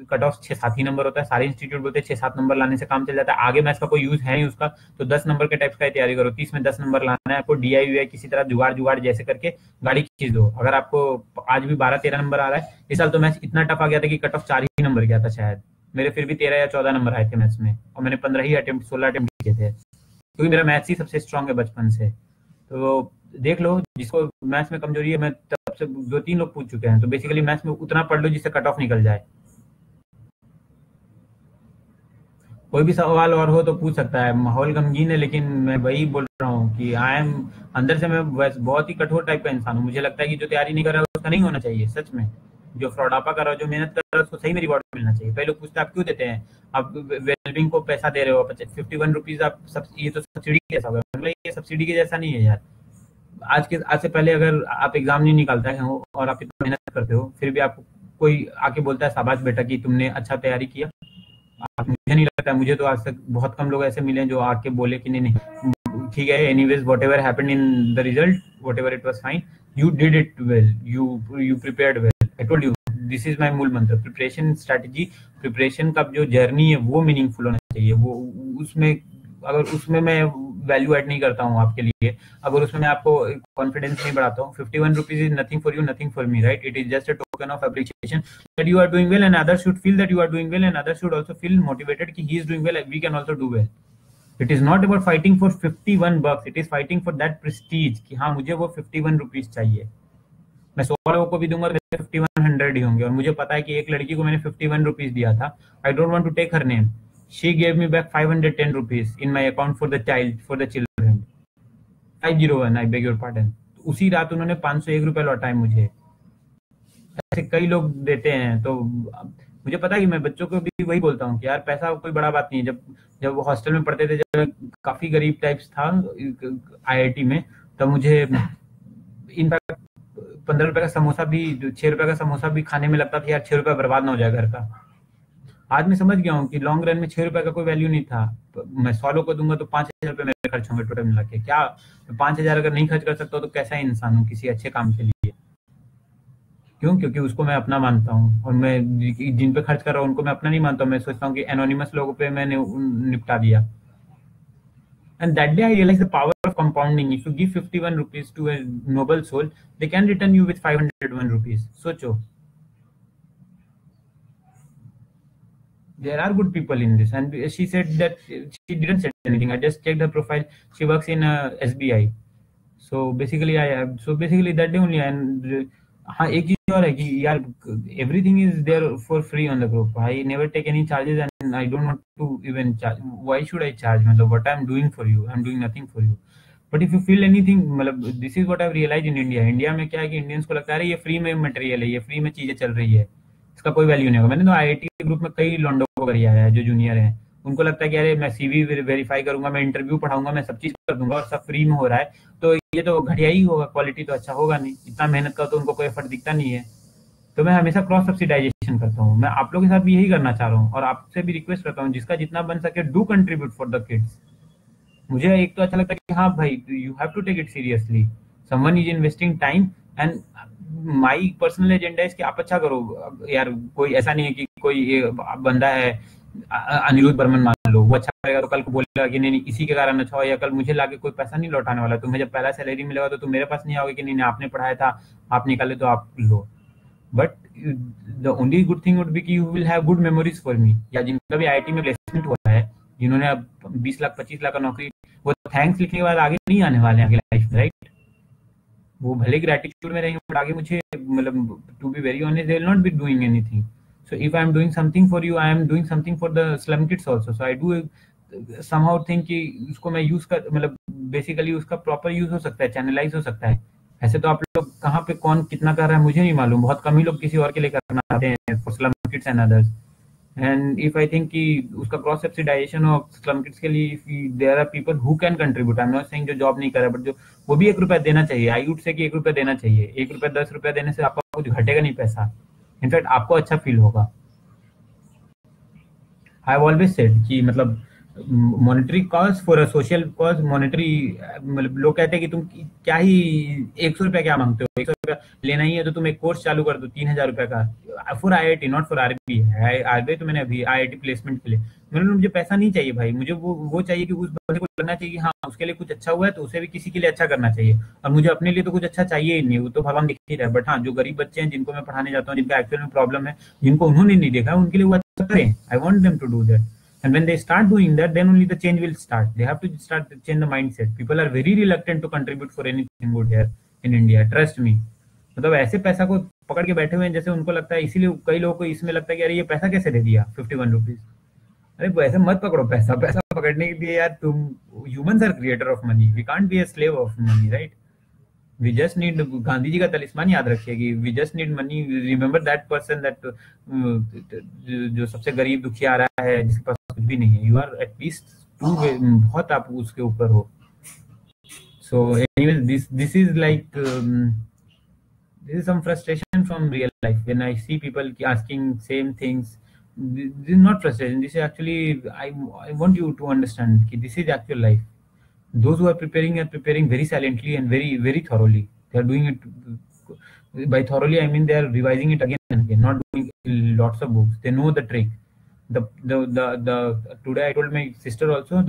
कट ऑफ 6-7 ही नंबर होता है, सारे इंस्टीट्यूट बोलते हैं 6-7 नंबर लाने से काम चल जाता है, आगे मैथ्स का कोई यूज है नहीं उसका, तो 10 नंबर के टाइप का तैयारी करो। 30 में 10 नंबर लाना है आपको, DIY किसी तरह जुगाड़ जुगाड़ जैसे करके गाड़ी खींच दो। अगर आपको आज भी 12-13 नंबर आ रहा है, इस साल तो मैथ्स इतना टफ आ गया था कि कट ऑफ 4 ही नंबर गया था शायद, मेरे फिर भी 13 या 14 नंबर आए थे मैथ्स में, और मैंने 15 ही अटेम्प्ट 16 अटेम्प्ट किए थे, क्योंकि मेरा मैथ्स ही सबसे स्ट्रांग है बचपन से। तो देख लो, जिसको मैथ्स में कमजोरी है, मैं तब से 2-3 लोग पूछ चुके हैं, तो बेसिकली मैथ्स में उतना पढ़ लो जिससे कट ऑफ निकल जाए। कोई भी सवाल और हो तो पूछ सकता है। माहौल गमगीन है, लेकिन मैं वही बोल रहा हूँ कि आई एम, अंदर से मैं बहुत ही कठोर टाइप का इंसान हूँ। मुझे लगता है कि जो तैयारी नहीं कर रहा है उसका नहीं होना चाहिए, सच में। जो फ्रॉडापा कर रहा है, जो मेहनत कर रहा है, उसको सही में रिवॉर्ड मिलना चाहिए। कई लोग पूछते हैं आप क्यों देते हैं, आप वेलबिंग को पैसा दे रहे हो, 51 रुपीज आप ये तो सब्सिडी कैसा होगा? मतलब ये सब्सिडी के जैसा नहीं है यार। आज से पहले अगर आप एग्जाम नहीं निकालते हो और आप इतना मेहनत करते हो, फिर भी आपको कोई आके बोलता है शाबाश बेटा कि तुमने अच्छा तैयारी किया, मुझे नहीं लगता। मुझे तो आज तक बहुत कम लोग ऐसे मिले जो आके बोले कि नहीं नहीं ठीक है, anyways whatever happened in the result, whatever it was fine, you did it well, you prepared well. I told you, this is my मूल मंत्र। प्रिपरेशन स्ट्रेटजी, प्रिपरेशन का जो जर्नी है वो मीनिंगफुल होना चाहिए। वो उसमें, अगर उसमें मैं वैल्यू ऐड नहीं करता हूँ आपके लिए, अगर उसमें मैं आपको कॉन्फिडेंस नहीं बढ़ाता हूँ, 51 rupees is nothing for you, nothing for me, right? It is just a token of appreciation that you are doing well, and others should feel that you are doing well, and others should also feel motivated कि he is doing well, we can also do well. It is not about fighting for 51 bucks, it is fighting for that prestige कि हाँ मुझे वो 51 rupees चाहिए। मैं 100 लोगों को भी दूंगा तो 5100 ही होंगे, और मुझे पता है कि एक लड़की को मैंने 51 रुपीज दिया था। I don't want to take her name, she gave me back 510 rupees in my account for the child, for the children, 501, I beg your pardon. उसी रात उन्होंने 501 रुपए लौटाए मुझे। ऐसे कई लोग देते हैं, तो मुझे पता है कि मैं बच्चों को भी वही बोलता हूँ कि यार पैसा कोई बड़ा बात नहीं है। जब जब वो हॉस्टल में पढ़ते थे, जब काफी गरीब टाइप्स था IIT में, तब मुझे इनफैक्ट 15 रुपए का समोसा भी, 6 रुपए का समोसा भी खाने में लगता था यार 6 रुपए बर्बाद ना हो जाए घर का। आज मैं समझ गया हूँ कि लॉन्ग रन में 6 रुपए का कोई वैल्यू नहीं था। मैं 100 लोग को दूंगा तो 5,000 रुपए मेरे खर्च होंगे टोटल मिला के। क्या 5,000 अगर नहीं खर्च कर सकता तो कैसा इंसान हूँ किसी अच्छे काम के लिए? क्यों? क्योंकि उसको मैं अपना मानता हूँ, और मैं जिन पे खर्च कर रहा हूँ उनको मैं अपना नहीं मानता हूँ। मैं सोचता हूँ कि एनोनिमस लोगों पे मैंने निपटा दिया। And that day I realized the power of compounding. If you give 51 rupees to a noble soul, they can return you with 501 rupees. सोचो, there are good people in this. And she said that she didn't say anything. I just checked her profile. She works in SBI. So basically that day only. And हाँ, एक चीज और है कि यार everything is there for free on the group. I never take any charges, and I don't want to even charge. Why should I charge? मतलब what I'm doing for you, I'm doing nothing for you. But if you feel anything, मतलब this is what I've realized in India. India में क्या है कि Indians को लगता है ये फ्री में मटेरियल है, ये फ्री में चीजें चल रही है, इसका कोई वैल्यू नहीं होगा। मैंने तो IIT के ग्रुप में कई लॉन्डो को करिया है जो जूनियर हैं। उनको लगता है कि अरे मैं CV वेरीफाई करूंगा, मैं इंटरव्यू पढ़ाऊंगा, मैं सब चीज कर दूंगा और सब फ्री में हो रहा है, तो ये तो घटिया ही होगा, क्वालिटी तो अच्छा होगा नहीं। इतना मेहनत का तो उनको कोई एफर्ट दिखता नहीं है। तो मैं हमेशा क्रॉस सब्सिडाइजेशन करता हूँ। मैं आप लोगों के साथ भी यही करना चाह रहा हूँ, और आपसे भी रिक्वेस्ट करता हूँ जिसका जितना बन सके do contribute for the kids. मुझे एक तो अच्छा लगता है कि हाँ भाई, you have to take it seriously, someone is investing time, and my personal agenda है कि आप अच्छा करो यार। कोई ऐसा नहीं है कि कोई बंदा है अनिरुद्ध बर्मन मान लो, वो अच्छा करेगा तो कल को बोलेगा कि नहीं नहीं इसी के कारण अच्छा हो, या कल मुझे लाके कोई पैसा नहीं लौटाने वाला। तुम्हें जब पहला सैलरी मिलेगा तो तुम मेरे पास नहीं आओगे कि नहीं नहीं आपने पढ़ाया था, आप निकाले तो आप लो। But the only good thing would be कि you will have good memories for me, या जिनका भी IIT में प्लेसमेंट हुआ है, जिन्होंने अब 20 लाख 25 लाख का नौकरी, वो थैंक्स लिखने के बाद आगे नहीं आने वाले हैं आगे लाइफ में, राइट? वो भले ग्रेटिट्यूड में रहेंगे बट आगे मुझे मतलब to be very honest they will not be doing anything. So if I am doing something for you, I am doing something for the slum kids also. So I do somehow think कि उसको मैं use कर, मतलब basically उसका proper use हो सकता है, channelise हो सकता है. ऐसे तो आप लोग कहाँ पे कौन कितना कर रहा है मुझे नहीं मालूम, बहुत कम ही लोग किसी और के लिए करना चाहते हैं for slum kids and others. And if I think कि उसका cross subsidization of slum kids के लिए there are people who can contribute. I am not saying जो जॉब नहीं कर रहा, बट जो वो भी 1 रुपया देना चाहिए. आई वुड से कि 1 रुपया देना चाहिए. 1 रुपया 10 रुपया देने से आपका कुछ घटेगा नहीं पैसा, इनफैक्ट आपको अच्छा फील होगा. आई हैव ऑलवेज सेड कि मतलब monetary cause for a social cause, monetary मतलब लोग कहते हैं कि तुम क्या ही 100 रुपया क्या मांगते हो, 100 रुपया लेना ही है तो तुम एक कोर्स चालू कर दो 3000 रुपया का for IIT, not for RB. RB तो मैंने अभी IIT प्लेसमेंट के लिए, मैंने मुझे पैसा नहीं चाहिए भाई, मुझे वो चाहिए कि उस बंदे को लगना चाहिए हाँ उसके लिए कुछ अच्छा हुआ है तो उसे भी किसी के लिए अच्छा करना चाहिए. और मुझे अपने लिए तो कुछ अच्छा चाहिए ही नहीं, वो तो भगवान दिख ही रहा है. बट हाँ, जो गरीब बच्चे हैं जिनको मैं पढ़ाने जाता हूँ, जिनका एक्चुअल में प्रॉब्लम है, जिनको उन्होंने नहीं देखा, उनके लिए वो अच्छा करें. I want them to do that. And when they start doing that, then only the change will start. They have to start to change the mindset. People are very reluctant to contribute for anything good here in India. Trust me. मतलब ऐसे पैसा को पकड़ के बैठे हुए हैं जैसे उनको लगता है, इसीलिए कई लोगों को इसमें लगता है कि अरे ये पैसा कैसे दे दिया 51 रुपीज. अरे ऐसे मत पकड़ो पैसा. पैसा पकड़ने के लिए यार तुम, humans are creator of money. We can't be a slave of money, right? We just need, Gandhi ji का तलिस्मान याद रखिए कि we just need money. Remember that person that जो सबसे गरीब दुखिया आ रहा है, जिसके पास कुछ भी नहीं है. You are at least two, बहुत आप उसके ऊपर हो. So anyways, this is like this is some frustration from real life when I see people asking same things. This is not frustration. This is actually I want you to understand that this is actual life. Those who are preparing very silently and very thoroughly. They are doing it by thoroughly. I mean they are revising it again and again, not doing lots of books. They know the trick. The today I told my sister also,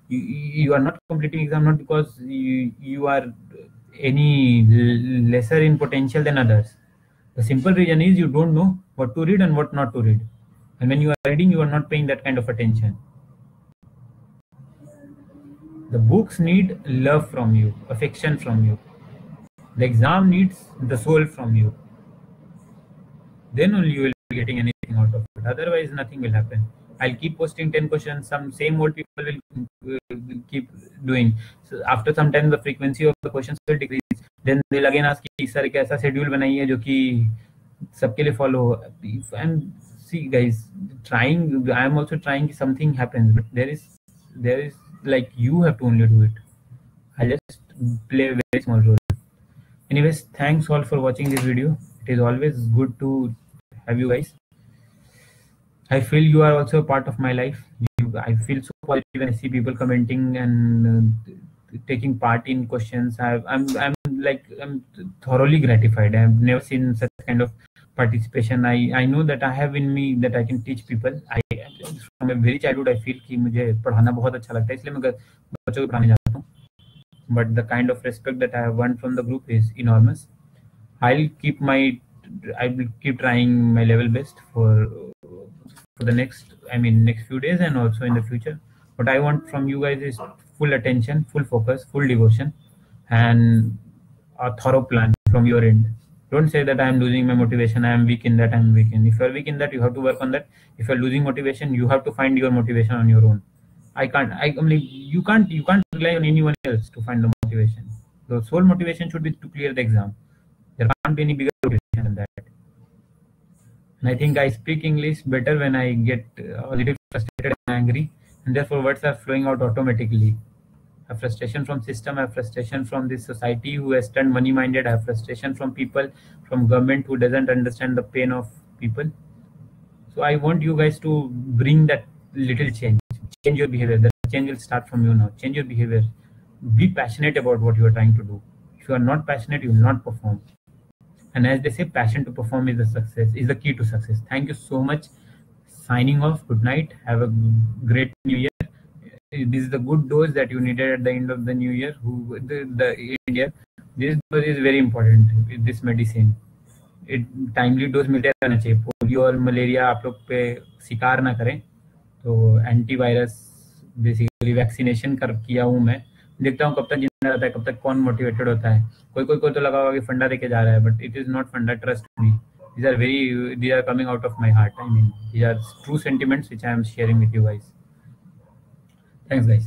you are not completing exam not because you are any lesser in potential than others. The simple reason is you don't know what to read and what not to read. And when you are reading, you are not paying that kind of attention. The books need love from you, affection from you. The exam needs the soul from you. Then only you will be getting anything out of it. Otherwise, nothing will happen. I'll keep posting 10 questions. Some same old people will keep doing. So after some time, the frequency of the questions will decrease. Then they'll again ask, sir, कैसा schedule बनाइए जो कि सबके लिए follow. And see, guys, trying. I am also trying. Something happens, but there is like you have to only do it. I'll just play a very small role. Anyways, thanks all for watching this video. It is always good to have you guys. I feel you are also a part of my life. I feel so positive when I see people commenting and taking part in questions. I'm thoroughly gratified. I've never seen such kind of participation. I know that I have in me that I can teach people. From a very childhood I feel कि मुझे पढ़ाना बहुत अच्छा लगता है, इसलिए मैं बच्चों को पढ़ाने जाता हूँ. But the kind of respect that I have won from the group is enormous. I will keep trying my level best for the next few days and also in the future. What I want from you guys is full attention, full focus, full devotion, and a thorough plan from your end. Don't say that I am losing my motivation, I am weak in that, I am weak in. If you are weak in that, you have to work on that. If you are losing motivation, you have to find your motivation on your own. You can't rely on anyone else to find the motivation. The sole motivation should be to clear the exam. There can't be any bigger motivation than that. And I think I speak English better when I get a little frustrated and angry, and therefore words are flowing out automatically. I have frustration from system, I have frustration from this society who has turned money-minded, I have frustration from people, from government who doesn't understand the pain of people. So I want you guys to bring that little change. Change your behavior. The change will start from you now. Change your behavior. Be passionate about what you are trying to do. If you are not passionate, you will not perform. And as they say, passion to perform is the key to success. Thank you so much. Signing off. Good night. Have a great new year. This is the good dose that you needed at the end of the new year. The India. This dose is very important. This medicine. Timely dose मिलते रहना चाहिए. Polio और malaria आप लोग पे शिकार ना करें, तो एंटीवायरस बेसिकली वैक्सीनेशन कर किया हूँ मैं, देखता हूँ कब तक जिंदा रहता है, कब तक कौन मोटिवेटेड होता है। कोई तो लगा होगा कि फंडा देके जा रहा है, बट इट इज नॉट फंडा, trust me. These are coming out of my heart. I mean, these are true sentiments which I am sharing with you guys. Thanks, guys.